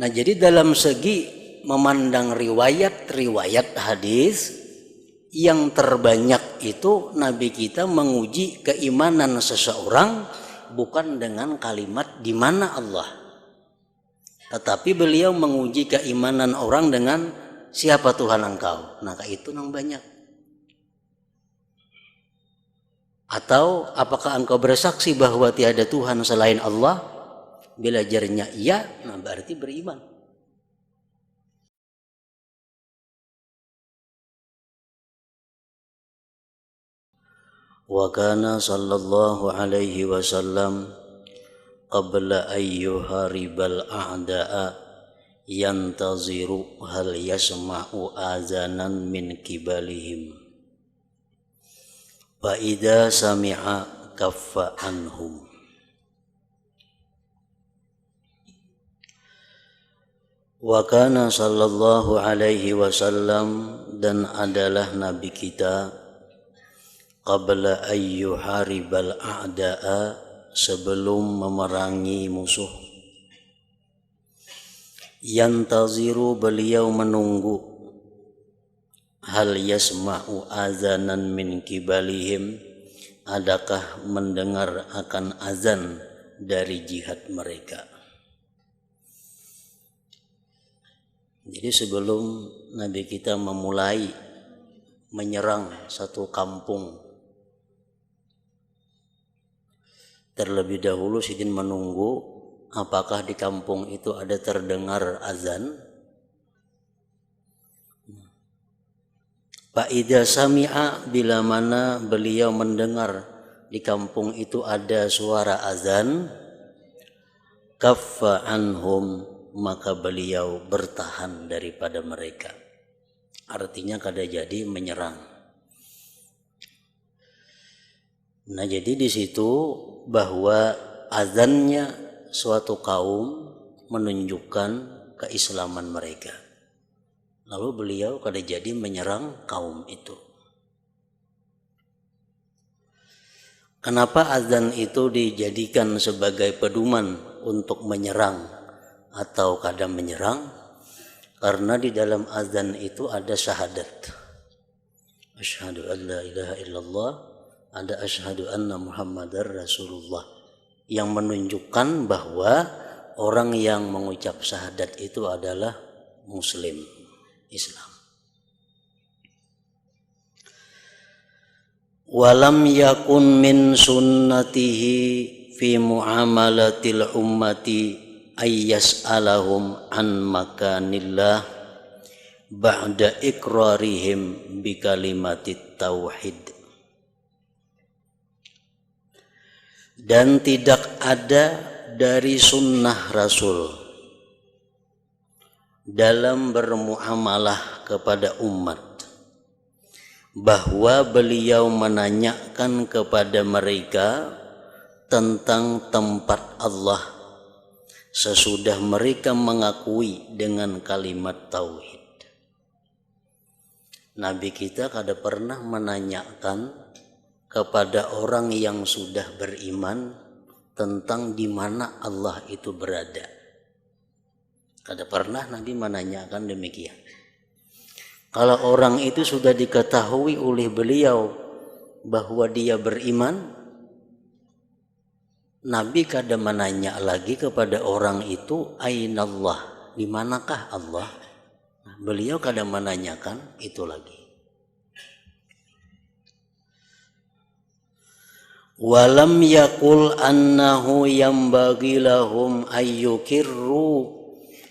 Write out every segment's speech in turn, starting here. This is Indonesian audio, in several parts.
Nah, jadi dalam segi memandang riwayat hadis, yang terbanyak itu Nabi kita menguji keimanan seseorang bukan dengan kalimat di mana Allah, tetapi beliau menguji keimanan orang dengan siapa Tuhan engkau. Nah, itu yang banyak. Atau apakah engkau bersaksi bahwa tiada Tuhan selain Allah? Bila jarinya iya, nah berarti beriman. Wa kana sallallahu alaihi wasallam qabla ayyuharibal a'da'a yantaziru hal yasma'u azanan min kibalihim fa idza sami'a kaffa anhum. Wa kana sallallahu alaihi wasallam, dan adalah Nabi kita, qabla ayyuharibal a'da'a, sebelum memerangi musuh, yantaziru, beliau menunggu, hal yasma'u azanan min kibalihim, adakah mendengar akan azan dari jihad mereka. Jadi sebelum Nabi kita memulai menyerang satu kampung, terlebih dahulu Sidin menunggu apakah di kampung itu ada terdengar azan. Fa idza sami'a, bila mana beliau mendengar di kampung itu ada suara azan, kaffa anhum, maka beliau bertahan daripada mereka. Artinya kada jadi menyerang. Nah, jadi di situ bahwa azannya suatu kaum menunjukkan keislaman mereka. Lalu beliau kada jadi menyerang kaum itu. Kenapa azan itu dijadikan sebagai pedoman untuk menyerang atau kada menyerang? Karena di dalam azan itu ada syahadat. Asyhadu an la ilaha illallah, ada asyhadu anna Muhammadar Rasulullah, yang menunjukkan bahwa orang yang mengucap syahadat itu adalah muslim, Islam. Walam yakun min sunnatihi fi muamalatil ummati ayyas'alahum an makanillah ba'da iqrarihim bi kalimatit tauhid. Dan tidak ada dari sunnah Rasul dalam bermuamalah kepada umat bahwa beliau menanyakan kepada mereka tentang tempat Allah sesudah mereka mengakui dengan kalimat tauhid. Nabi kita kada pernah menanyakan kepada orang yang sudah beriman tentang di mana Allah itu berada. Kada pernah Nabi menanyakan demikian. Kalau orang itu sudah diketahui oleh beliau bahwa dia beriman, Nabi kada menanya lagi kepada orang itu ainallah, di manakah Allah? Beliau kada menanyakan itu lagi. Walam yakul annahu yambagi lahum ayyukirru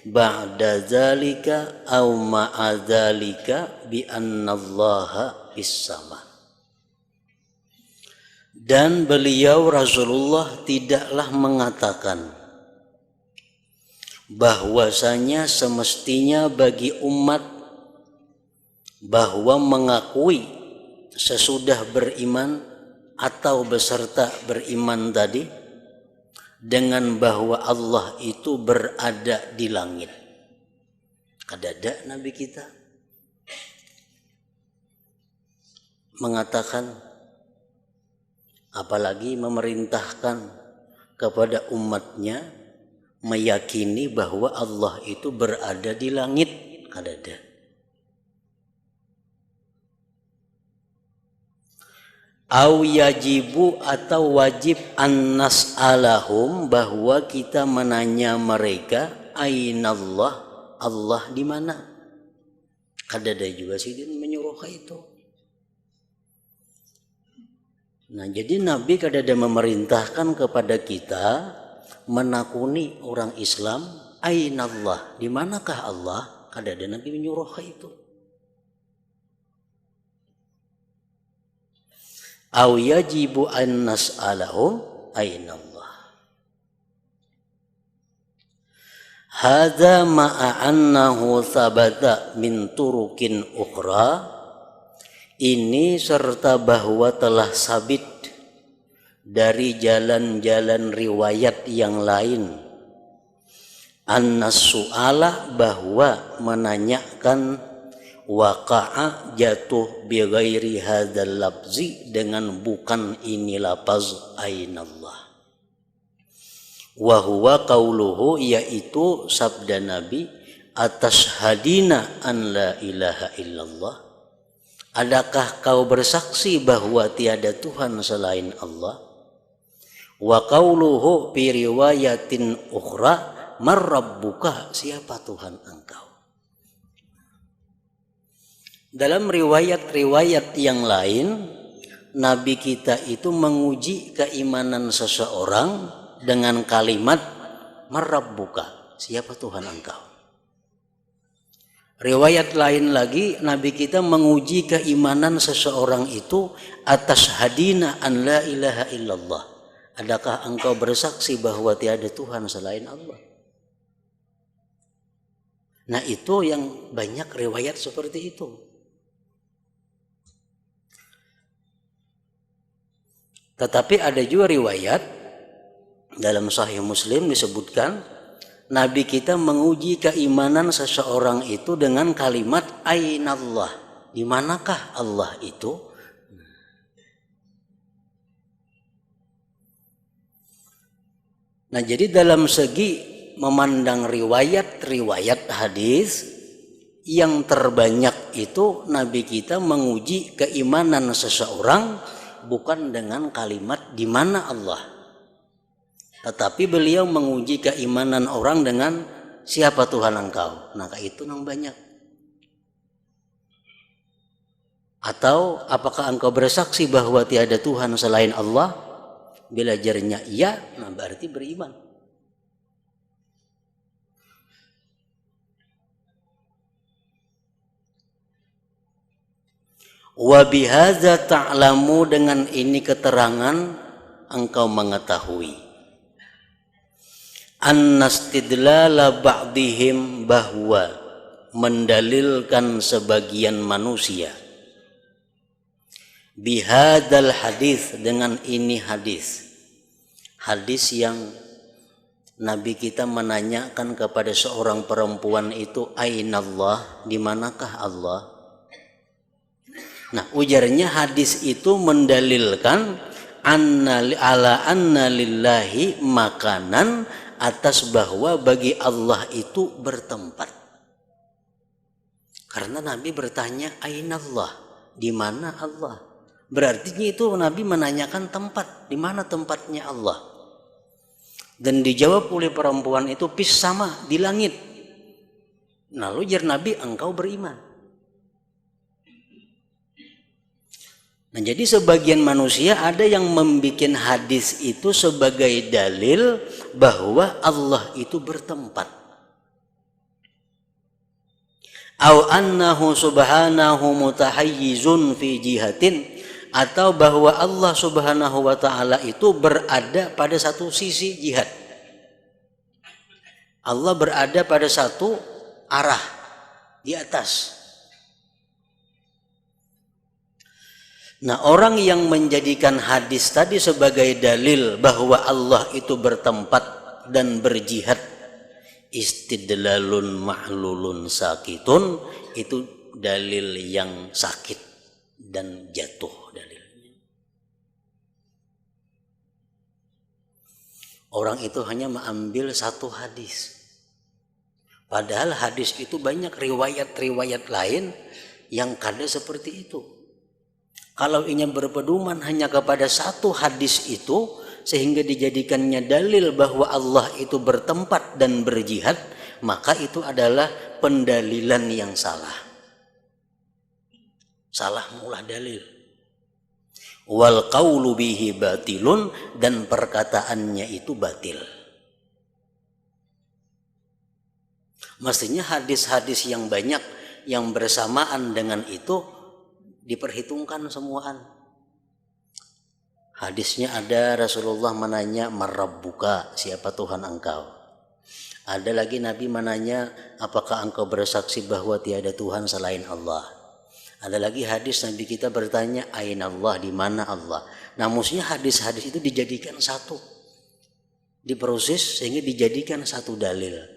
ba'da zalika aw ma'a zalika bi annallaha bis-sama. Dan beliau Rasulullah tidaklah mengatakan bahwasanya semestinya bagi umat bahwa mengakui sesudah beriman atau beserta beriman tadi dengan bahwa Allah itu berada di langit. Kada ada Nabi kita mengatakan, apalagi memerintahkan kepada umatnya meyakini bahwa Allah itu berada di langit kadada. Au yajibu atau wajib an nas'alahum bahwa kita menanya mereka ainallah, Allah di mana? Kadada juga sih dia menyuruh itu. Nah, jadi Nabi kadada memerintahkan kepada kita menakuni orang Islam, ainallah, di manakah Allah? Kadada Nabi menyuruh itu. Au yajibu an nas'alahum ainallah. Hadza ma'a annahu thabata min turukin ukhra. Ini serta bahwa telah sabit dari jalan-jalan riwayat yang lain. Annas su'ala bahwa menanyakan waqa'a jatuh bi ghairi hadzal lafzi dengan bukan ini lafaz ainallah. Wa huwa qauluhu yaitu sabda Nabi atashhadina an la ilaha illallah. Adakah kau bersaksi bahwa tiada Tuhan selain Allah? Wa qauluhu fi riwayatin ukhra man rabbuka, siapa Tuhan engkau? Dalam riwayat-riwayat yang lain, Nabi kita itu menguji keimanan seseorang dengan kalimat man rabbuka, siapa Tuhan engkau? Riwayat lain lagi, Nabi kita menguji keimanan seseorang itu atas hadina an la ilaha illallah. Adakah engkau bersaksi bahwa tiada Tuhan selain Allah? Nah, itu yang banyak riwayat seperti itu. Tetapi ada juga riwayat dalam Sahih Muslim disebutkan Nabi kita menguji keimanan seseorang itu dengan kalimat ainallah, di manakah Allah itu? Nah, jadi dalam segi memandang riwayat-riwayat hadis yang terbanyak itu Nabi kita menguji keimanan seseorang bukan dengan kalimat di mana Allah, tetapi beliau menguji keimanan orang dengan siapa Tuhan engkau. Nah, itu yang banyak. Atau apakah engkau bersaksi bahwa tiada Tuhan selain Allah? Bila jarnya iya, nah berarti beriman. Wa bihadza ta'lamu, dengan ini keterangan engkau mengetahui annastidlala ba'dihim, bahwa mendalilkan sebagian manusia bihadal hadis, dengan ini hadis yang Nabi kita menanyakan kepada seorang perempuan itu ainallah, di manakah Allah. Nah, ujarnya hadis itu mendalilkan ala anna lillahi makanan, atas bahwa bagi Allah itu bertempat. Karena Nabi bertanya ainallah, di mana Allah? Berarti itu Nabi menanyakan tempat, di mana tempatnya Allah. Dan dijawab oleh perempuan itu pis sama di langit. Lalu ujar Nabi, engkau beriman. Nah, jadi sebagian manusia ada yang membuat hadis itu sebagai dalil bahwa Allah itu bertempat. Au annahu subhanahu mutahayyizun fi jihatin, atau bahwa Allah subhanahu wa ta'ala itu berada pada satu sisi jihad. Allah berada pada satu arah di atas. Nah, orang yang menjadikan hadis tadi sebagai dalil bahwa Allah itu bertempat dan berjihad, istidlalun mahlulun sakitun, itu dalil yang sakit dan jatuh dalilnya. Orang itu hanya mengambil satu hadis. Padahal hadis itu banyak riwayat-riwayat lain yang kada seperti itu. Kalau ingin berpedoman hanya kepada satu hadis itu sehingga dijadikannya dalil bahwa Allah itu bertempat dan berjihad, maka itu adalah pendalilan yang salah. Salah mula dalil. Wal qaulu bihi batilun, dan perkataannya itu batil. Mestinya hadis-hadis yang banyak yang bersamaan dengan itu diperhitungkan semuaan. Hadisnya ada Rasulullah menanya marabbuka, siapa Tuhan engkau? Ada lagi Nabi menanya apakah engkau bersaksi bahwa tiada Tuhan selain Allah? Ada lagi hadis Nabi kita bertanya aina Allah, di mana Allah? Nah, maksudnya hadis-hadis itu dijadikan satu, diproses sehingga dijadikan satu dalil.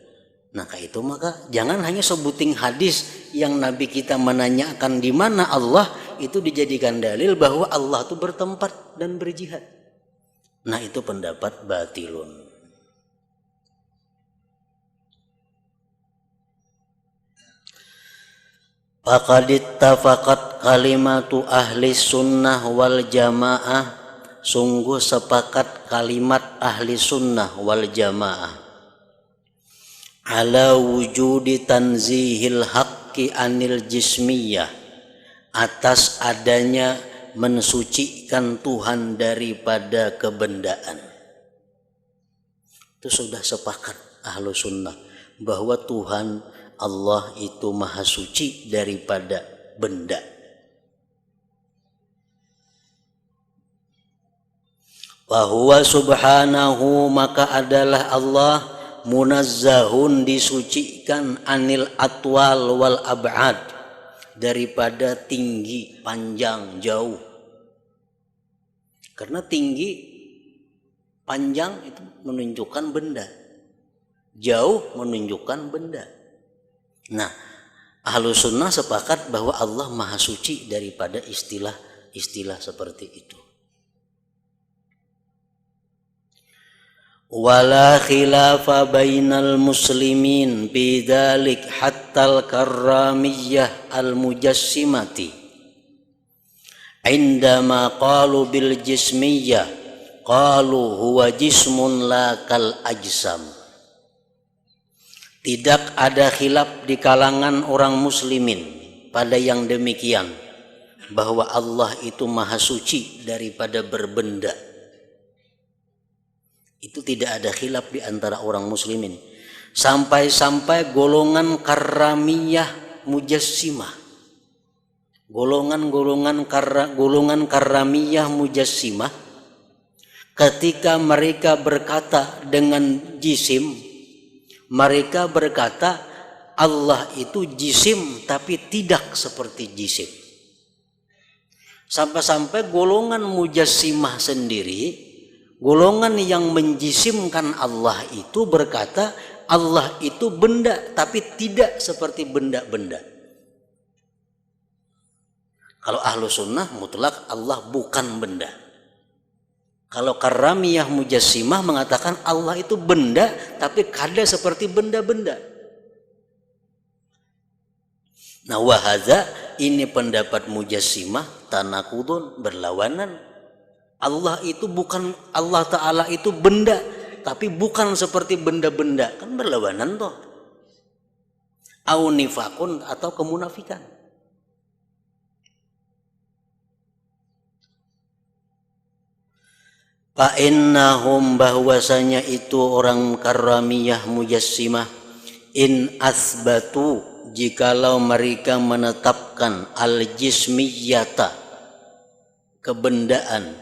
Nah, kayak itu maka jangan hanya sebutin hadis yang Nabi kita menanyakan di mana Allah itu dijadikan dalil bahwa Allah itu bertempat dan berjihad. Nah, itu pendapat batilun. Faqad ittafaqat kalimatu ahli sunnah wal jamaah, sungguh sepakat kalimat ahli sunnah wal jamaah ala wujudi tanzihil haqqi anil jismiyah, atas adanya mensucikan Tuhan daripada kebendaan. Itu sudah sepakat ahlu sunnah bahwa Tuhan Allah itu maha suci daripada benda. Wa huwa subhanahu, maka adalah Allah munazzahun, disucikan, anil atwal wal ab'ad, daripada tinggi, panjang, jauh. Karena tinggi, panjang itu menunjukkan benda, jauh menunjukkan benda. Nah, ahlu sunnah sepakat bahwa Allah maha suci daripada istilah-istilah seperti itu. Wala khilafa bainal muslimin bidzalik hatta al-karramiyah al-mujassimati indama qalu bil jismiyah qalu huwa jismun la kal ajsam. Tidak ada khilaf di kalangan orang muslimin pada yang demikian bahwa Allah itu maha suci daripada berbenda. Itu tidak ada khilaf di antara orang muslimin. Sampai-sampai golongan karramiyah mujassimah, golongan karramiyah mujassimah, ketika mereka berkata dengan jisim, mereka berkata Allah itu jisim tapi tidak seperti jisim. Sampai-sampai golongan mujassimah sendiri, golongan yang menjisimkan Allah itu berkata Allah itu benda tapi tidak seperti benda-benda. Kalau ahlu sunnah mutlak Allah bukan benda. Kalau karramiyah mujassimah mengatakan Allah itu benda tapi kada seperti benda-benda. Nah, wahadza, ini pendapat mujassimah tanakudun, berlawanan. Allah itu bukan, Allah Ta'ala itu benda tapi bukan seperti benda-benda, kan berlawanan toh. Au nifakun, atau kemunafikan. Fa innahum, bahwasanya itu orang karramiyah mujassimah, in asbatu, jikalau mereka menetapkan al jismiyata, kebendaan,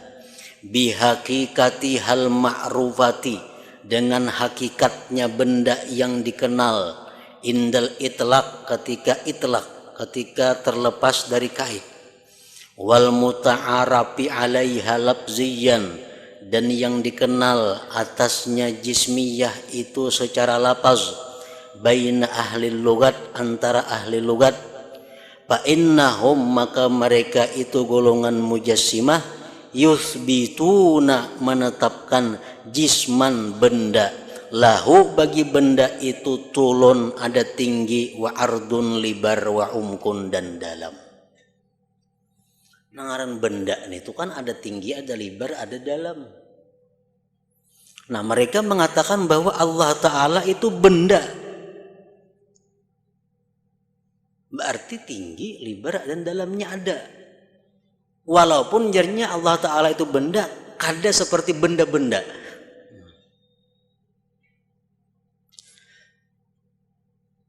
bihakikati hal ma'rufati, dengan hakikatnya benda yang dikenal, indal itlaq, ketika terlepas dari kait, wal muta'arafi alaiha lafziyan, dan yang dikenal atasnya jismiyah itu secara lafaz, baina ahli lugat, antara ahli lugat. Fa innahum, maka mereka itu golongan mujassimah, yuthbituna menetapkan jisman benda, lahu bagi benda itu tulun ada tinggi, wa ardun libar, wa umkun dan dalam. Ngaran benda itu kan ada tinggi, ada libar, ada dalam. Nah mereka mengatakan bahwa Allah Ta'ala itu benda, berarti tinggi, libar dan dalamnya ada. Walaupun jarnya Allah Ta'ala itu benda, kada seperti benda-benda.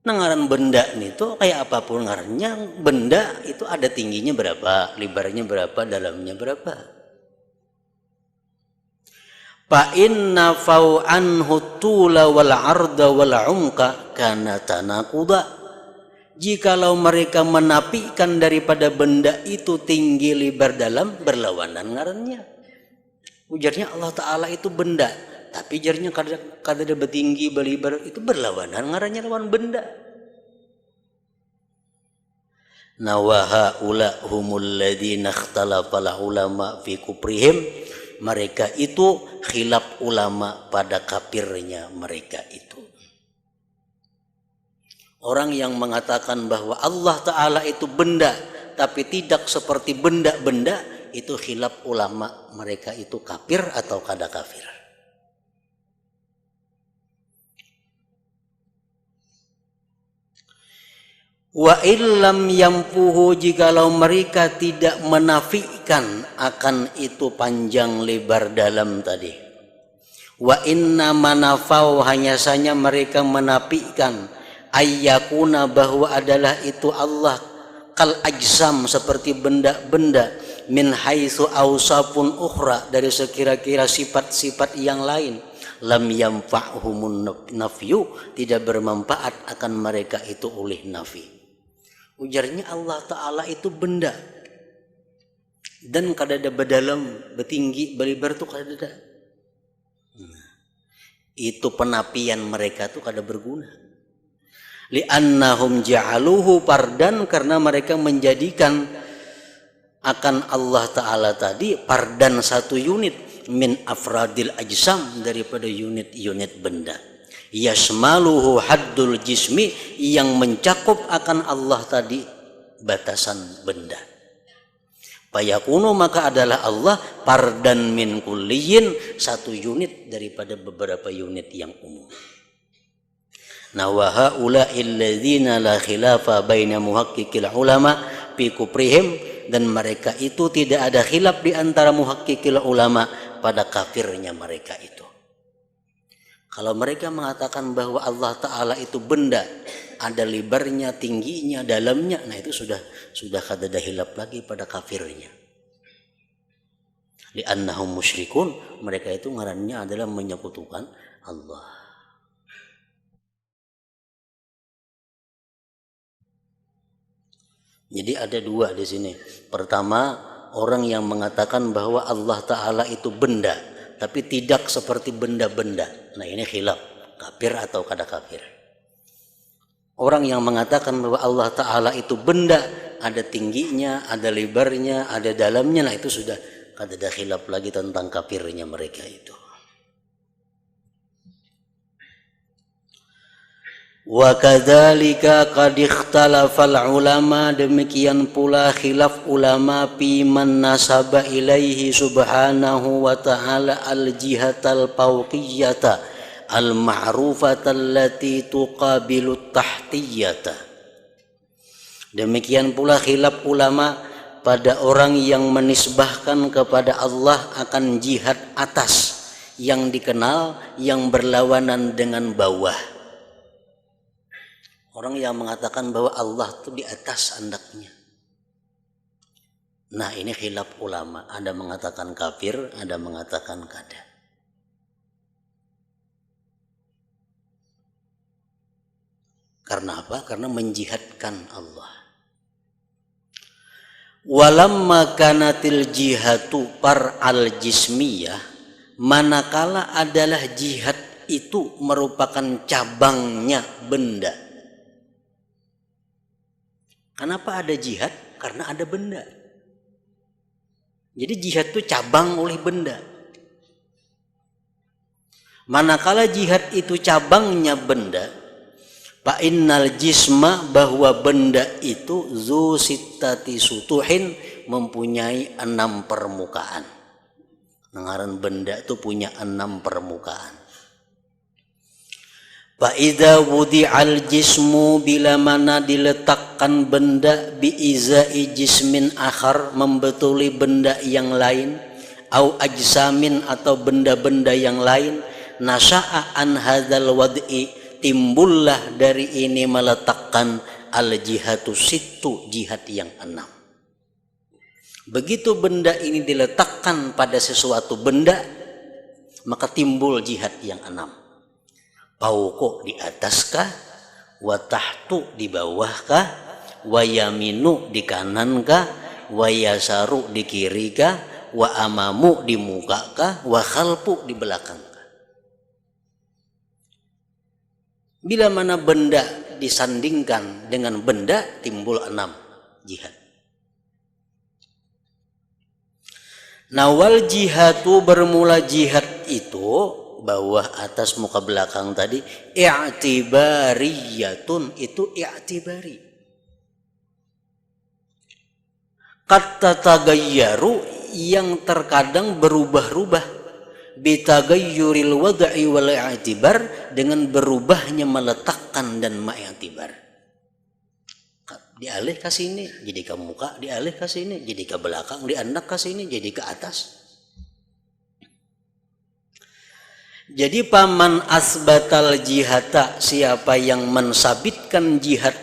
Nah ngaran benda itu kayak apapun ngarannya, benda itu ada tingginya berapa, libarnya berapa, dalamnya berapa. Fa inna fau anhu tula wal arda wal umka kana tanaquda. Jikalau mereka menafikan daripada benda itu tinggi, libar, dalam, berlawanan ngarannya. Ujarnya Allah Ta'ala itu benda, tapi jarnya kada ada bertinggi, belibar, itu berlawanan ngarannya lawan benda. Nawaha ula humul ladzina ikhtalafa ulama fi kuprihim, mereka itu khilaf ulama pada kafirnya mereka itu. Orang yang mengatakan bahwa Allah Ta'ala itu benda tapi tidak seperti benda-benda, itu khilaf ulama, mereka itu kafir atau kada kafir. Wa illam yampuhu, jikalau mereka tidak menafikan akan itu panjang lebar dalam tadi. Wa inna manafau, hanya saja mereka menafikan ayyakuna, bahwa adalah itu Allah kal ajsam, seperti benda-benda, min haitsu awsafun ukhra, dari sekira-kira sifat-sifat yang lain, lam yanfa'humun nafyu, tidak bermanfaat akan mereka itu oleh nafi. Ujarnya Allah Ta'ala itu benda dan kada ada bedalam, betinggi, belibar tuh kada ada. Itu penapian mereka tuh kada berguna. Li'annahum ja'aluhu pardan, karena mereka menjadikan akan Allah Ta'ala tadi pardan, satu unit, min afradil ajsam, daripada unit-unit benda. Yasmaluhu haddul jismi, yang mencakup akan Allah tadi batasan benda. Fayakunu, maka adalah Allah pardan min kulliyin, satu unit daripada beberapa unit yang umum. Nah wa haula'il ladzina la khilafa baina muhaqqiqil ulama fi kuprihim, dan mereka itu tidak ada khilaf di antara muhaqqiqil ulama pada kafirnya mereka itu. Kalau mereka mengatakan bahwa Allah Ta'ala itu benda, ada lebarnya, tingginya, dalamnya, nah itu sudah kada ada khilaf lagi pada kafirnya. Li'annahum musyrikun, mereka itu ngarannya adalah menyekutukan Allah. Jadi ada dua di sini. Pertama, orang yang mengatakan bahwa Allah Ta'ala itu benda, tapi tidak seperti benda-benda. Nah ini khilaf, kafir atau kada kafir. Orang yang mengatakan bahwa Allah Ta'ala itu benda, ada tingginya, ada lebarnya, ada dalamnya, nah itu sudah kada ada khilaf lagi tentang kafirnya mereka itu. Wa kadzalika qad ikhtalafal ulama, demikian pula khilaf ulama fi man nasaba ilaihi subhanahu wa ta'ala al jihatal fawqiyyata al ma'rufata allati tuqabilu tahtiyata. Demikian pula khilaf ulama pada orang yang menisbahkan kepada Allah akan jihad atas, yang dikenal yang berlawanan dengan bawah. Orang yang mengatakan bahwa Allah itu di atas andaknya. Nah ini khilaf ulama. Ada mengatakan kafir, ada mengatakan kada. Karena apa? Karena menjihadkan Allah. Walamma kanatil jihatu par al jismiyah, manakala adalah jihad itu merupakan cabangnya benda. Kenapa ada jihad? Karena ada benda. Jadi jihad itu cabang oleh benda. Manakala jihad itu cabangnya benda, fa innal jisma, bahwa benda itu zu sittati sutuhin, mempunyai 6 permukaan. Ngaran benda itu punya 6 permukaan. Fa idza wudi'al jismu, bila mana diletakkan benda, bi izai jismin akhar, membetuli benda yang lain, au ajsamin, atau benda-benda yang lain, nasya'a an hadzal wad'i, timbullah dari ini meletakkan al jihatu sittu, jihad yang 6. Begitu benda ini diletakkan pada sesuatu benda, maka timbul jihad yang 6. Fauqu, di ataskah, wa tahtu, di bawahkah, wa yaminu, di kanankah, wa yasaru, di kirikah, wa amamu, di mukakah, wa khalfu, di belakangkah. Bila mana benda disandingkan dengan benda, timbul 6 jihad. Nawal jihadu, bermula jihad itu, bawah atas muka belakang tadi, i'tibariyatun, itu i'tibari. Kata tagayyaru, yang terkadang berubah-ubah, bitagayyuril wad'i wal i'tibar, dengan berubahnya meletakkan dan ma'tibar. Dialih ke sini jadi ke muka, dialih ke sini jadi ke belakang, dianak ke sini jadi ke atas. Jadi paman asbatal jihata, siapa yang mensabitkan jihad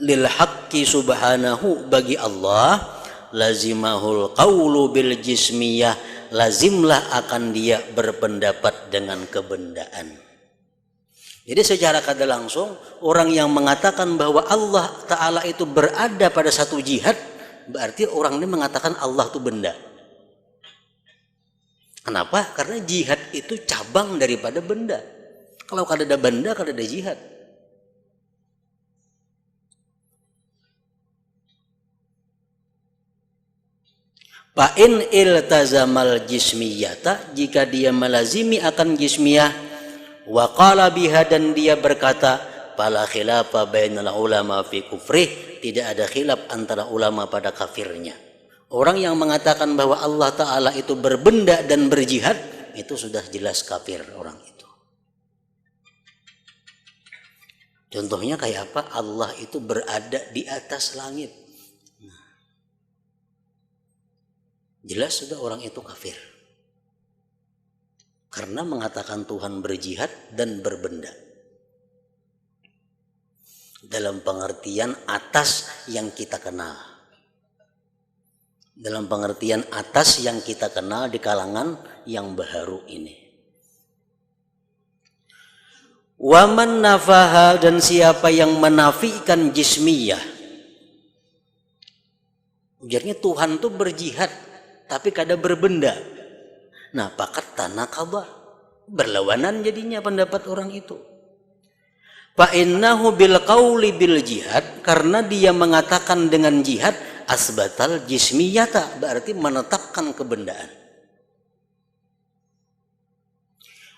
lil haqqi subhanahu, bagi Allah, lazimahul qawlu bil jismiyah, lazimlah akan dia berpendapat dengan kebendaan. Jadi secara kada langsung, orang yang mengatakan bahwa Allah Ta'ala itu berada pada satu jihad, berarti orang ini mengatakan Allah itu benda. Kenapa? Karena jihad itu cabang daripada benda. Kalau kada ada benda, kada ada jihad. Fa'in iltazamal jismiyata, jika dia melazimi akan jismiyah, wa qala biha, dan dia berkata, fala khilafa bainal ulama fi kufrih, tidak ada khilaf antara ulama pada kafirnya. Orang yang mengatakan bahwa Allah Ta'ala itu berbenda dan berjihad, itu sudah jelas kafir orang itu. Contohnya kayak apa? Allah itu berada di atas langit. Jelas sudah orang itu kafir. Karena mengatakan Tuhan berjihad dan berbenda. Dalam pengertian atas yang kita kenal. Dalam pengertian atas yang kita kenal di kalangan yang baharu ini. Waman nafaha, dan siapa yang menafikan jismiyah. Ujarnya Tuhan tuh berjihad tapi kada berbenda. Nah, pakat tanaqadha, berlawanan jadinya pendapat orang itu. Fa innahu bil qauli bil jihad, karena dia mengatakan dengan jihad, asbatal jismiyata, berarti menetapkan kebendaan.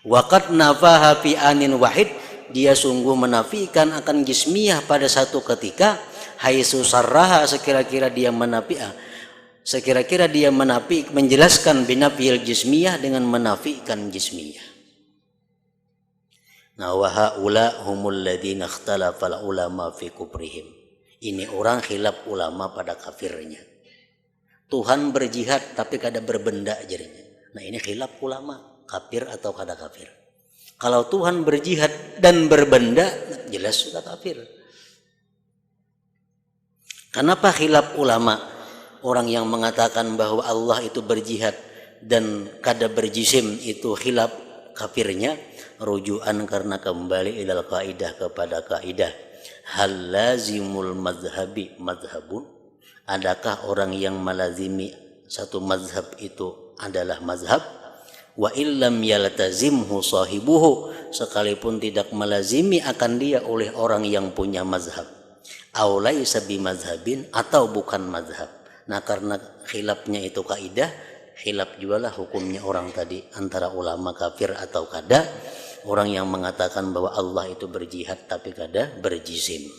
Waqad nafaha fi anin wahid, dia sungguh menafikan akan jismiyah pada satu ketika, haitsu sarraha, sekira-kira dia menjelaskan binafil jismiyah, dengan menafikan jismiyah. Nah, wa haula humul ladzina ikhtalafal ulama fi kufrihim. Ini orang khilaf ulama pada kafirnya. Tuhan berjihad tapi kada berbenda jadinya. Nah, ini khilaf ulama, kafir atau kada kafir. Kalau Tuhan berjihad dan berbenda, jelas sudah kafir. Kenapa khilaf ulama? Orang yang mengatakan bahwa Allah itu berjihad dan kada berjisim itu khilaf kafirnya, rujukan karena kembali ilal kaidah, kepada kaidah hal lazimul mazhabi mazhabun, adakah orang yang melazimi satu mazhab itu adalah mazhab, wa illam yaltazimhu sahibuhu, sekalipun tidak melazimi akan dia oleh orang yang punya mazhab, aw laisa bimazhabin, atau bukan mazhab. Nah karena khilafnya itu kaidah, khilaf juga lah hukumnya orang tadi antara ulama kafir atau kada. Orang yang mengatakan bahwa Allah itu berjihad tapi kada berjisim.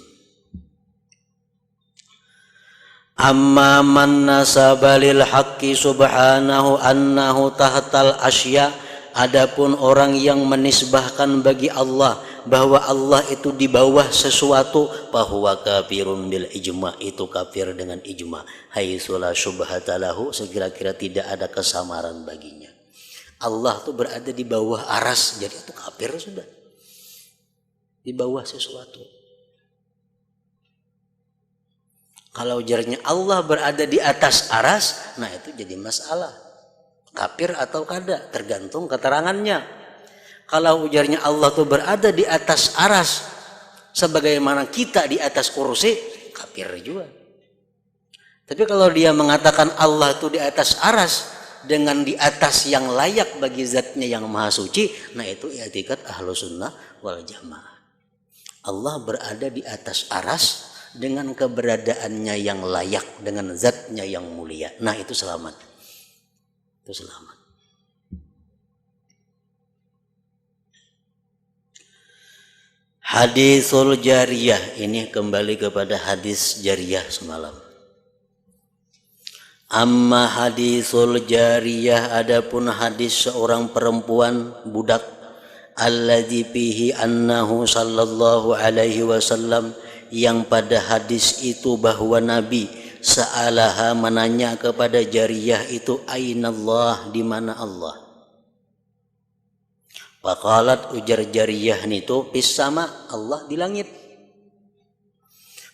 Amma man nasaba lil haqqi subhanahu annahu tahtal asya, adapun orang yang menisbahkan bagi Allah bahwa Allah itu di bawah sesuatu, bahwa kafirun bil ijma, itu kafir dengan ijma, haitsu la syubhata lahu, sekira-kira tidak ada kesamaran baginya. Allah itu berada di bawah aras, jadi itu kafir sudah, di bawah sesuatu. Kalau ujarnya Allah berada di atas aras, nah itu jadi masalah. Kafir atau kada, tergantung keterangannya. Kalau ujarnya Allah itu berada di atas aras, sebagaimana kita di atas kursi, kafir juga. Tapi kalau dia mengatakan Allah itu di atas aras, dengan di atas yang layak bagi zatnya yang maha suci, nah itu i'tiqad Ahlus Sunnah wal Jamaah. Allah berada di atas aras, dengan keberadaannya yang layak, dengan zatnya yang mulia. Nah itu selamat. Itu selamat. Hadisul jariyah, ini kembali kepada hadis jariyah semalam. Amma hadisul jariyah, adapun hadis seorang perempuan budak, alladzi fihi annahu sallallahu alaihi wasallam, yang pada hadis itu bahwa Nabi sa'alaha, menanya kepada jariyah itu, ainallah, di mana Allah? Faqalat, ujar jariyah itu, fis sama, Allah di langit.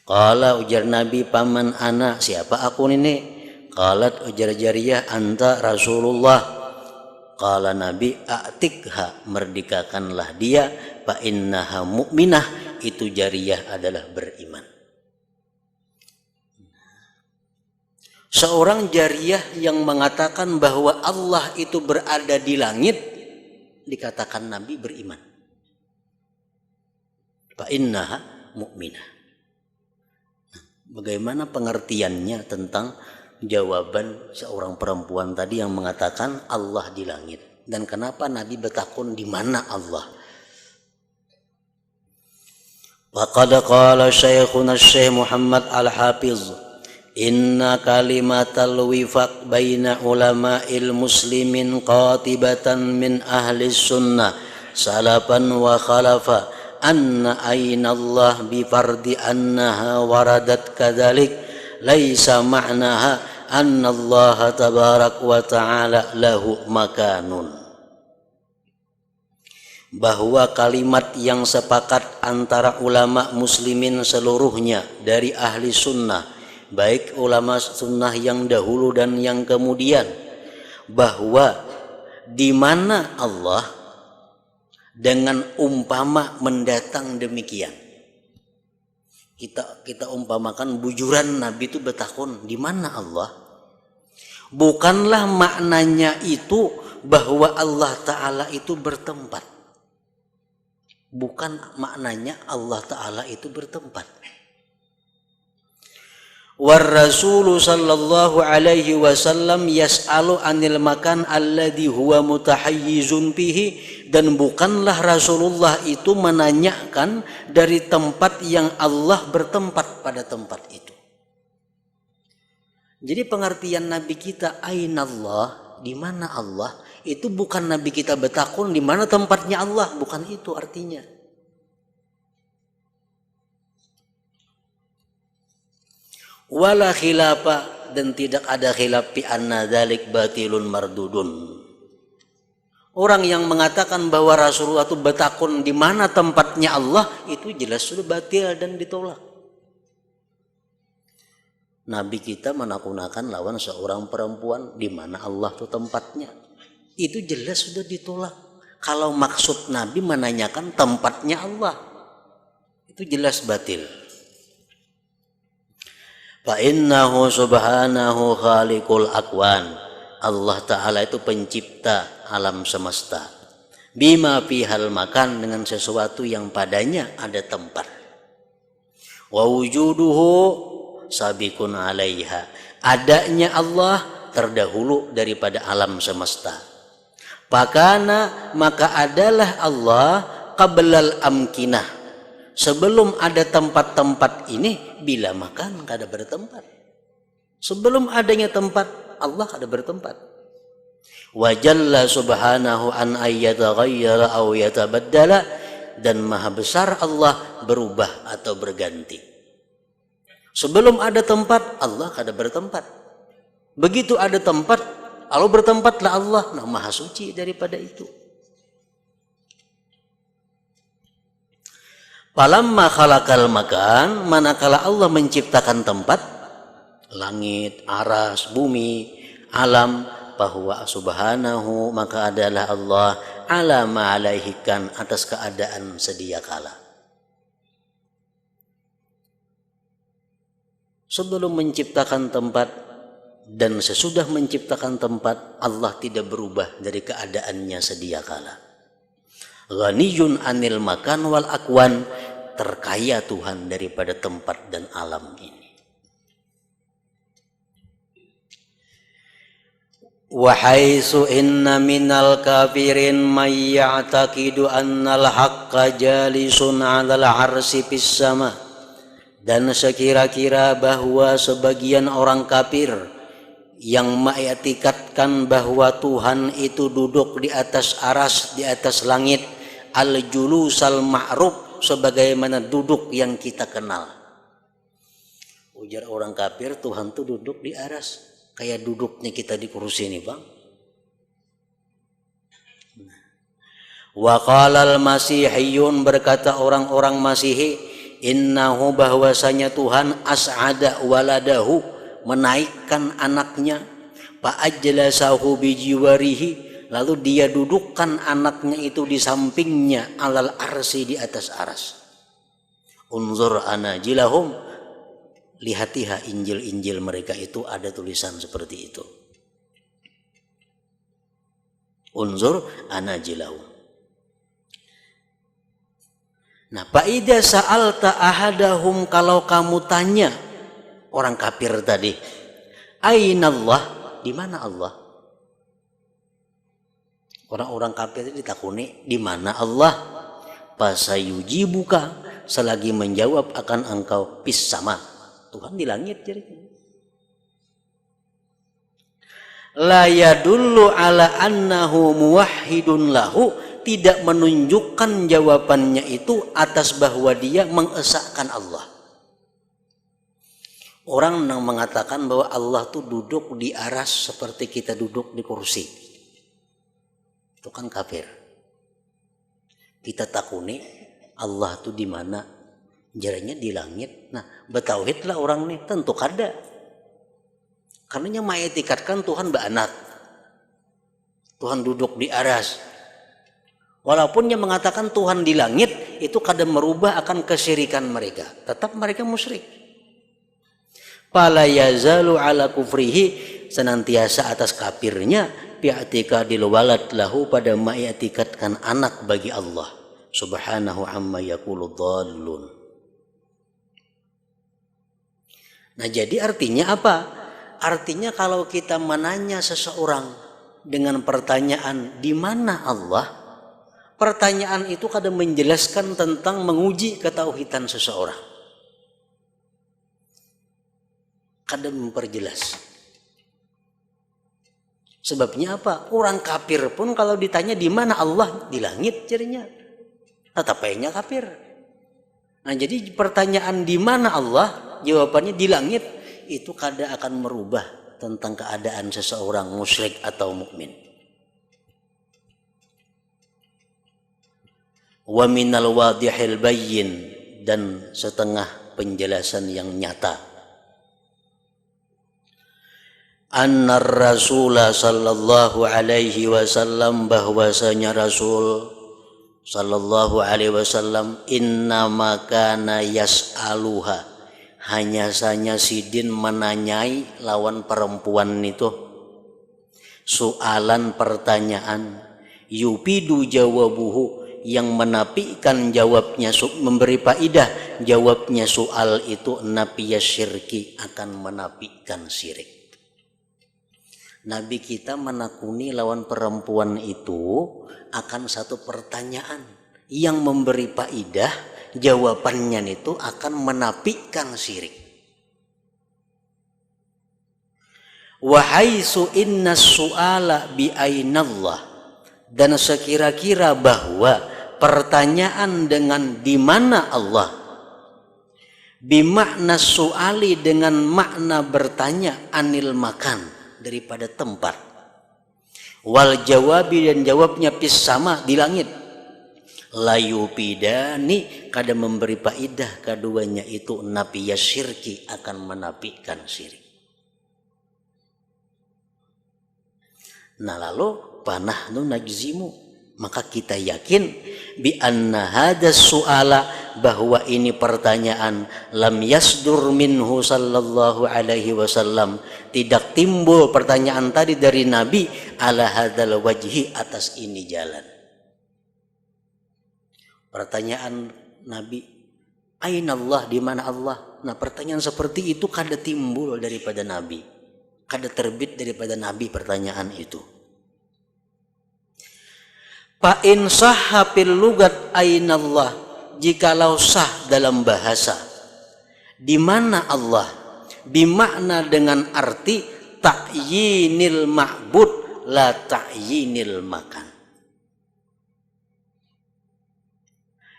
Qala, ujar Nabi, paman ana, siapa aku ini? Qalat, ujar jariyah, anta Rasulullah. Qala Nabi, a'tikha, merdekakanlah dia, fa innaha mu'minah, itu jariyah adalah beriman. Seorang jariyah yang mengatakan bahwa Allah itu berada di langit, dikatakan Nabi beriman. Fa innaha mu'minah. Bagaimana pengertiannya tentang jawaban seorang perempuan tadi yang mengatakan Allah di langit, dan kenapa Nabi bertakun di mana Allah? Faqad qala syekhuna Syekh Muhammad Al-Hafiz, inna kalimatal wifaq baina ulama'il muslimin qatibatan min ahli sunnah salafan wa khalafa anna aynallah bi fardi annaha waradat kadzalik laisa ma'naha annallaha tabarak wa ta'ala lahu makanun. Bahwa kalimat yang sepakat antara ulama muslimin seluruhnya dari ahli sunnah, baik ulama sunnah yang dahulu dan yang kemudian, bahwa di mana Allah dengan umpama mendatang demikian. Kita umpamakan bujuran Nabi itu bertakun di mana Allah. Bukanlah maknanya itu bahwa Allah Ta'ala itu bertempat. Bukan maknanya Allah Ta'ala itu bertempat. War Rasulu sallallahu alaihi wasallam yas'alu anil makan alladhi huwa mutahayyizun fihi, dan bukanlah Rasulullah itu menanyakan dari tempat yang Allah bertempat pada tempat itu. Jadi pengertian Nabi kita ainallah, di mana Allah, itu bukan Nabi kita bertakun di mana tempatnya Allah, bukan itu artinya. Wala khilafa, dan tidak ada khilaf fi anna dzalik batilun mardudun. Orang yang mengatakan bahwa Rasulullah itu bertakun di mana tempatnya Allah, itu jelas sudah batil dan ditolak. Nabi kita menakunakan lawan seorang perempuan di mana Allah itu tempatnya, itu jelas sudah ditolak. Kalau maksud Nabi menanyakan tempatnya Allah, itu jelas batil. Fa innahu subhanahu khaliqul akwan, Allah Ta'ala itu pencipta alam semesta. Bima fihal makan, dengan sesuatu yang padanya ada tempat. Wa wujuduhu sabikun alaiha, Adanya Allah terdahulu daripada alam semesta. Pakana, maka adalah Allah qablal amkinah. Sebelum ada tempat-tempat ini, bila makan kada bertempat. Sebelum adanya tempat, Allah kada bertempat. Wa jalla subhanahu an ayyataghayyara aw yatabaddala, dan maha besar Allah berubah atau berganti. Sebelum ada tempat, Allah kada bertempat. Begitu ada tempat, Allah bertempatlah Allah. Nah, maha suci daripada itu. Falamma khalaqal makan, manakala Allah menciptakan tempat, langit, aras, bumi, alam, bahwa subhanahu, maka adalah Allah ala ma alaihikan, atas keadaan sedia kala. Sebelum menciptakan tempat dan sesudah menciptakan tempat, Allah tidak berubah dari keadaannya sedia kala. Ghaniyun anil makan wal akwan, terkaya Tuhan daripada tempat dan alam ini. Wa haitsu inna minal kafirin may ya'taqidu annal haqqa jalisun 'alal 'arsy fis sama. Dan sekira-kira bahwa sebagian orang kafir yang mengiktikadkan bahwa Tuhan itu duduk di atas aras, di atas langit, al-julusal ma'ruf, sebagaimana duduk yang kita kenal. Ujar orang kafir, Tuhan itu duduk di aras, kayak duduknya kita di kursi ini, Bang. Wa qalal masihiyun, berkata orang-orang Masihi, innahu, bahwasanya Tuhan as'ada waladahu, menaikkan anaknya, fa'ajlasahu bijiwarihi, lalu dia dudukkan anaknya itu di sampingnya, alal arsi, di atas aras. Unzur anajilahum, lihatiha Injil-Injil mereka itu ada tulisan seperti itu. Unzur anajilahum. Nah, fa'idha sa'alta ahadahum, kalau kamu tanya orang kafir tadi, ainallah, di mana Allah? Orang-orang kafir itu ditakuni, di mana Allah? Fasayujibuka, selagi menjawab akan engkau, pis sama, Tuhan di langit. Jadi la yadullu ala annahu muwahhidun lahu, tidak menunjukkan jawabannya itu atas bahwa dia mengesahkan Allah. Orang yang mengatakan bahwa Allah itu duduk di aras seperti kita duduk di kursi, itu kan kafir. Kita takuni Allah itu di mana? Jaranya di langit. Nah, betauhidlah orang ini, tentu kada. Karena mengitikadkan Tuhan ba'anak, Tuhan duduk di aras. Walaupun yang mengatakan Tuhan di langit, itu kadang merubah akan kesyirikan mereka. Tetap mereka musyrik. Fala yazalu ala kufrihi, senantiasa atas kafirnya, bi'atikadil walad lahu, pada mengitikadkan anak bagi Allah subhanahu amma yaqulu dhallun. Nah, jadi artinya apa? Artinya kalau kita menanya seseorang dengan pertanyaan di mana Allah, pertanyaan itu kadang menjelaskan tentang menguji ketauhidan seseorang. Kadang memperjelas. Sebabnya apa? Orang kafir pun kalau ditanya di mana Allah, di langit jadinya. Tetapnya kafir. Nah, jadi pertanyaan di mana Allah, jawabannya di langit, itu kadang akan merubah tentang keadaan seseorang musyrik atau mukmin. Wa minal wadihil bayyin, dan setengah penjelasan yang nyata. Anna Rasulullah sallallahu alaihi wasallam, bahwasanya Rasul sallallahu alaihi wasallam, innama kana yas'aluha, hanya saja sidin menanyai lawan perempuan itu soalan pertanyaan, yupidu jawabuhu, yang menafikan jawabnya memberi faidah, jawabnya soal itu nafiya syirki, akan menafikan syirik. Nabi kita menakuni lawan perempuan itu akan satu pertanyaan yang memberi faidah, jawabannya itu akan menafikan syirik. Wa haitsu inna su'ala bi ainallah, dan sekira-kira bahwa pertanyaan dengan di mana Allah, bimakna su'ali dengan makna bertanya, anil makan daripada tempat, wal jawabi dan jawabnya pis sama di langit, layu pidani kada memberi faidah keduanya itu nafiya syirki, akan menafikan syirik. Nah lalu panahnu najzimu, maka kita yakin bi anna hadas su'ala, bahwa ini pertanyaan lam yasdur minhu sallallahu alaihi wasallam, tidak timbul pertanyaan tadi dari Nabi ala hadzal wajhi, atas ini jalan. Pertanyaan Nabi, aina Allah, di mana Allah? Nah pertanyaan seperti itu kada timbul daripada Nabi, kada terbit daripada Nabi pertanyaan itu. Fa in sahha fil lugat ainallah, jikalau sah dalam bahasa di mana Allah, bimakna dengan arti ta'yinil ma'bud la ta'yinil makan.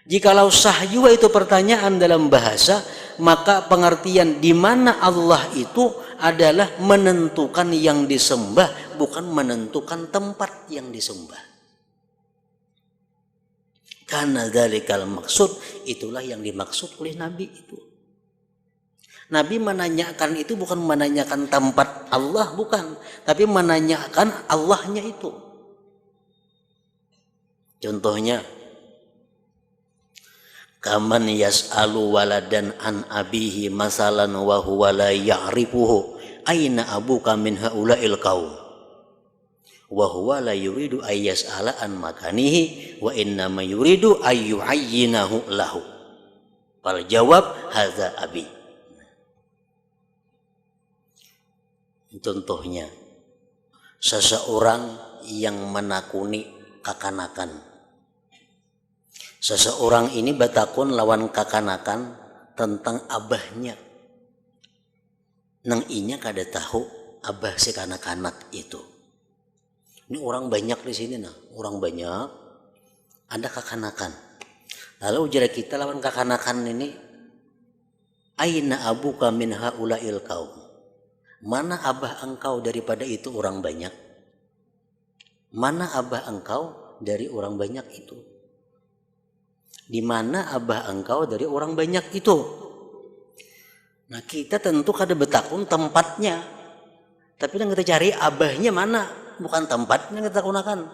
Jikalau sah juga itu pertanyaan dalam bahasa, maka pengertian di mana Allah itu adalah menentukan yang disembah, bukan menentukan tempat yang disembah. Karena dzalikal maksud, itulah yang dimaksud oleh Nabi itu. Nabi menanyakan itu bukan menanyakan tempat Allah, bukan, tapi menanyakan Allahnya itu. Contohnya, kaman yas'alu waladan an abihi masalan wa huwa la ya'rifuhu, aina abuka min haula'il qaum, wa huwa la yuridu ay yas'ala an makanihi wa inna ma yuridu ay yu'ayyinahu lahu, fal jawab hadza abi. Contohnya, seseorang yang menakuni kakanakan. Seseorang ini batakun lawan kakanakan tentang abahnya. Nang inya kada tahu abah si kanak-kanak itu. Ini orang banyak di sini nah, orang banyak ada kakanakan. Lalu ujar kita lawan kakanakan ini, aina abuka min haula'il qaum. Mana abah engkau daripada itu orang banyak? Mana abah engkau dari orang banyak itu? Di mana abah engkau dari orang banyak itu? Nah kita tentu kada betakun tempatnya, tapi yang kita cari abahnya mana, bukan tempatnya yang kita gunakan.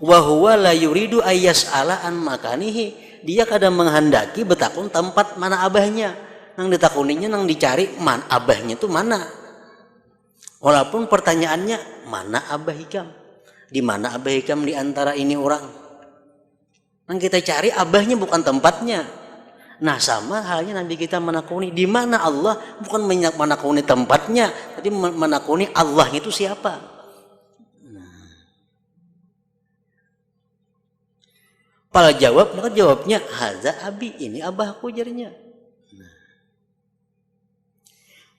Wa huwa la yuridu ayyas'ala an makanihi, dia kada menghendaki betakun tempat mana abahnya. Nang ditakuninya, nang dicari man abahnya itu mana. Walaupun pertanyaannya mana abah hikam, di mana abah hikam di antara ini orang. Yang kita cari abahnya bukan tempatnya. Nah sama halnya Nabi kita menakuni di mana Allah, bukan menakuni tempatnya, tapi menakuni Allah itu siapa. Pala jawab, maka jawabnya hadza abi, ini abahku jarinya.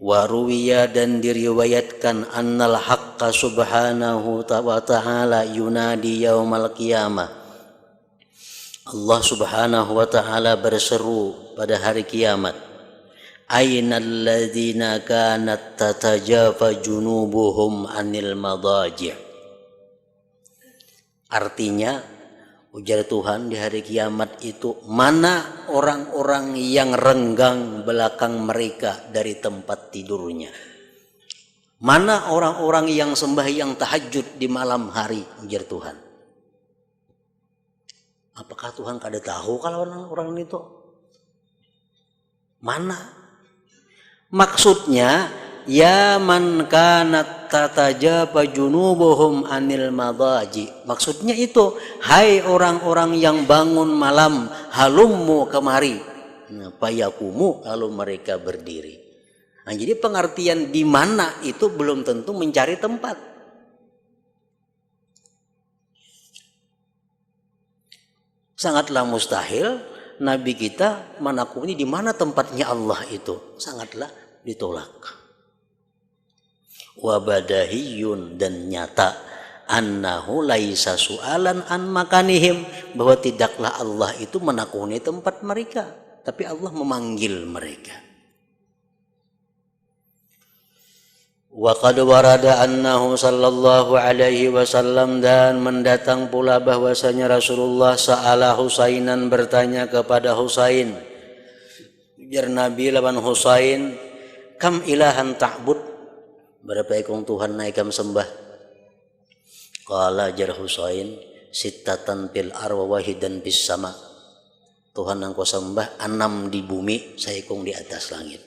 Waruwiya, dan diriwayatkan annal haqqa subhanahu wa ta'ala yunadi yaumal qiyamah, Allah subhanahu wa ta'ala berseru pada hari kiamat, ainal ladzina kanat tatajafa junubuhum anil madaji'. Artinya, ujar Tuhan di hari kiamat itu, mana orang-orang yang renggang belakang mereka dari tempat tidurnya. Mana orang-orang yang sembahyang tahajud di malam hari, ujar Tuhan. Apakah Tuhan kada tahu kalau orang itu? Mana? Maksudnya ya man kanat tatajaba junubuhum anil madaji. Maksudnya itu, hai orang-orang yang bangun malam, halummu kemari. Fayakumu, lalu mereka berdiri. Nah, jadi pengertian di mana itu belum tentu mencari tempat. Sangatlah mustahil Nabi kita menakuni di mana tempatnya Allah itu. Sangatlah ditolak. Wabadahiyun, dan nyata annahu laisa su'alan an makanihim, bahwa tidaklah Allah itu menakuni tempat mereka, tapi Allah memanggil mereka. Wa qad warada annahu sallallahu alaihi wasallam, dan mendatang pula bahwasanya Rasulullah sa'ala Husainan, bertanya kepada Husain. Jar Nabi lawan Husain, kam ilahan ta'bud, berapa ekong Tuhan naikam sembah? Qala jar Husain, sittatan fil arwa wahidan bis sama. Tuhan yang kau sembah 6 di bumi, saekong di atas langit.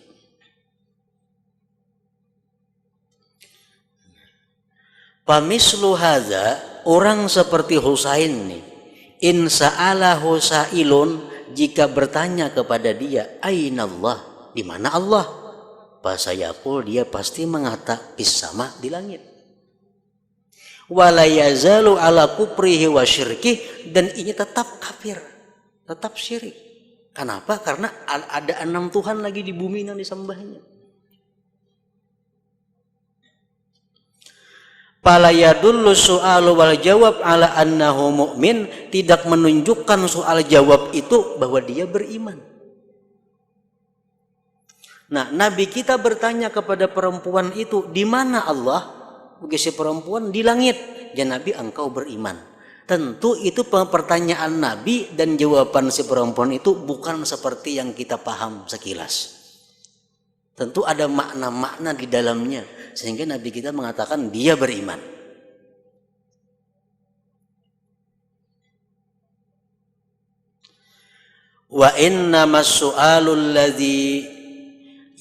Pamislu hadza, orang seperti Husain nih, in sa'ala husailun, jika bertanya kepada dia, ainallah, di mana Allah? Fasayaqul, dia pasti mengata bis-sama, di langit. Wala yazalu ala kufrihi wa syirki, dan ini tetap kafir, tetap syirik. Kenapa? Karena ada 6 Tuhan lagi di bumi yang disembahnya. Fala yadullu su'alu wal jawab ala annahu mu'min, tidak menunjukkan soal jawab itu bahwa dia beriman. Nah, Nabi kita bertanya kepada perempuan itu, di mana Allah? Bagi si perempuan, di langit. Ya Nabi, engkau beriman. Tentu itu pertanyaan Nabi, dan jawaban si perempuan itu bukan seperti yang kita paham sekilas. Tentu ada makna-makna di dalamnya, sehingga Nabi kita mengatakan dia beriman. Wa innamas su'alul ladzi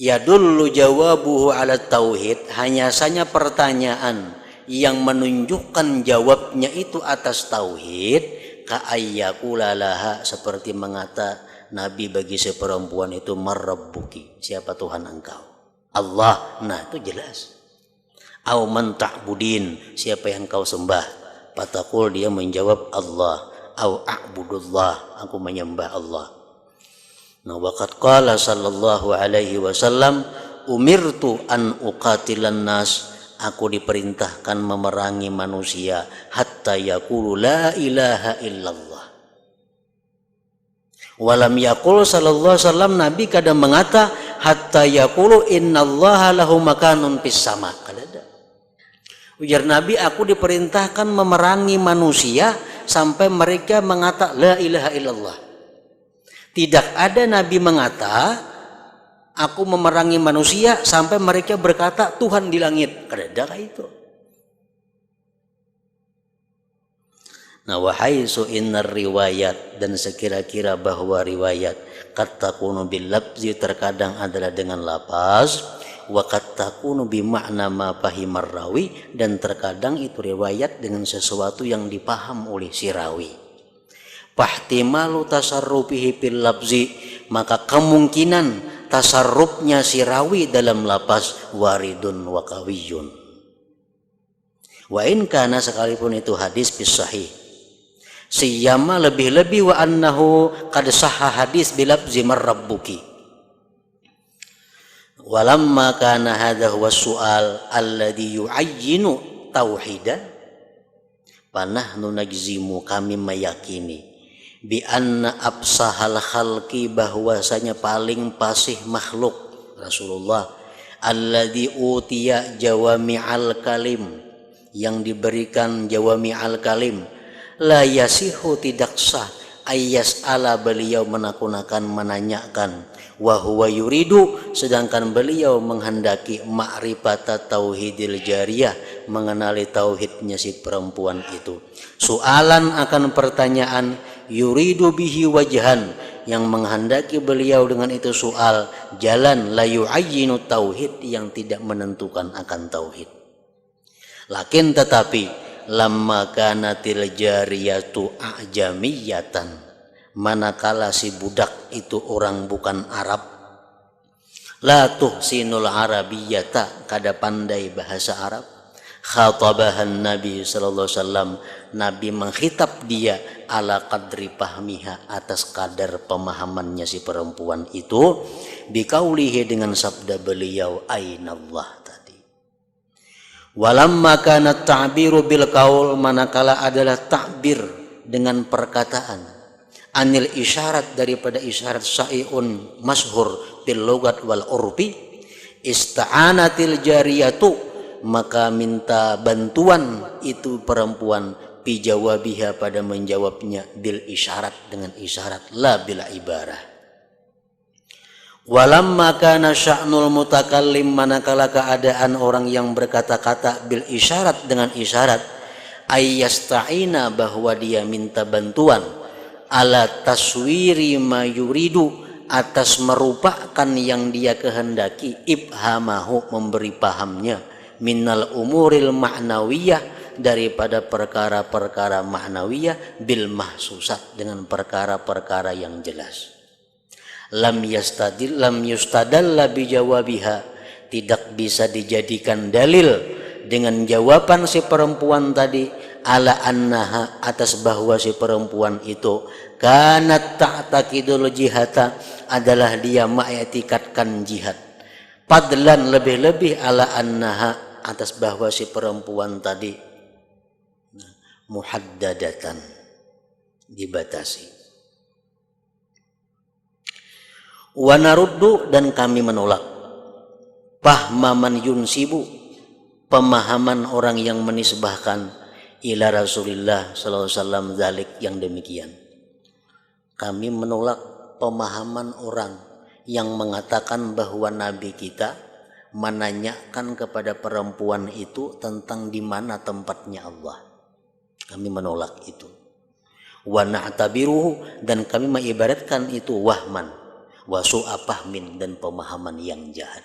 yadullu jawabuhu ala tauhid, hanya saja pertanyaan yang menunjukkan jawabnya itu atas tauhid, ka ayyakula laha, seperti mengata Nabi bagi si perempuan itu, marrabbuki, siapa Tuhan engkau? Allah. Nah, itu jelas. Au man ta'budin, siapa yang kau sembah? Fatakul, dia menjawab Allah. Au a'budullah, aku menyembah Allah. Nah, waqad qala sallallahu alaihi wasallam, umirtu an uqatilan nas, aku diperintahkan memerangi manusia hatta yaqulu la ilaha illallah. Walam yaqul sallallahu alaihi wasallam, Nabi kadang mengata hatta yaqulu innallaha lahu makanun fis sama. Kada. Ujar Nabi, aku diperintahkan memerangi manusia sampai mereka mengata la ilaha illallah. Tidak ada Nabi mengata aku memerangi manusia sampai mereka berkata Tuhan di langit. Kada itu. Nah, wahaisu innar riwayat, dan sekira-kira bahwa riwayat qad takunu bil lafzi, terkadang adalah dengan lafaz, wa qad takunu bi makna ma fahimar rawi, dan terkadang itu riwayat dengan sesuatu yang dipaham oleh si rawi. Fahtimalu tasarrufihi bil lafzi, maka kemungkinan tasarrufnya si rawi dalam lafaz waridun wa qawiyun. Wa in kana, sekalipun itu hadis bis sahih, siyama lebih-lebih wa annahu qad sahha hadis bilafzi marrabbuki. Walamma kana hadha huwa su'al alladhi yu'ayyinu tauhidan, panahnu najzimu, kami meyakini, bi anna absahal khalqi, bahwasanya paling fasih makhluk Rasulullah, alladhi utiya jawami'al kalim, yang diberikan jawami'al kalim, la yasihu, tidak sah, ayas ala, beliau menanyakan, wa huwa yuridu, sedangkan beliau menghendaki ma'rifata tauhidil jariyah, mengenali tauhidnya si perempuan itu. Soalan akan pertanyaan, yuridu bihi wajhan, yang menghendaki beliau dengan itu soal jalan, la yu'ayyinu tauhid, yang tidak menentukan akan tauhid. Lakin tetapi lamma kanatil jariyatu a'jamiyatan, manakala si budak itu orang bukan Arab, la tuhsinul arabiyyata, kada pandai bahasa Arab, khatabahan Nabi sallallahu alaihi wasallam, Nabi menghitab dia ala qadri pahmiha, atas kadar pemahamannya si perempuan itu, bikaulihi, dengan sabda beliau ainallah tadi. Walamma kana ta'biru bil qaul, manakala adalah ta'bir dengan perkataan, anil isyarat, daripada isyarat, syai'un mashhur bil logat wal urfi, ista'anatil jariyatu, maka minta bantuan itu perempuan, bijawabiha, pada menjawabnya, bil isyarat, dengan isyarat, la bila ibarah. Walamma kana sya'nul mutakallim, manakala keadaan orang yang berkata-kata, bil isyarat, dengan isyarat, ayyasta'ina, bahwa dia minta bantuan, ala taswiri ma yuridu, atas merupakan yang dia kehendaki, ibhamahu, memberi pahamnya, minal umuril ma'nawiyah, daripada perkara-perkara ma'nawiyah, bil mahsusat, dengan perkara-perkara yang jelas. Lam yustadalla bijawabiha, tidak bisa dijadikan dalil dengan jawaban si perempuan tadi, ala annaha, atas bahwa si perempuan itu kanat ta'taqidul jihata, adalah dia mengiktikadkan jihad, padlan, lebih-lebih, ala annaha, atas bahwa si perempuan tadi muhaddadatan, dibatasi. Wa naruddu, dan kami menolak, pahmaman yunsibu, pemahaman orang yang menisbahkan, ila Rasulillah sallallahu alaihi wasallam zalik, yang demikian. Kami menolak pemahaman orang yang mengatakan bahwa Nabi kita menanyakan kepada perempuan itu tentang di mana tempatnya Allah. Kami menolak itu. Wa na'tabiruhu, dan kami mengibaratkan itu wahman wa su'a fahmin, dan pemahaman yang jahat.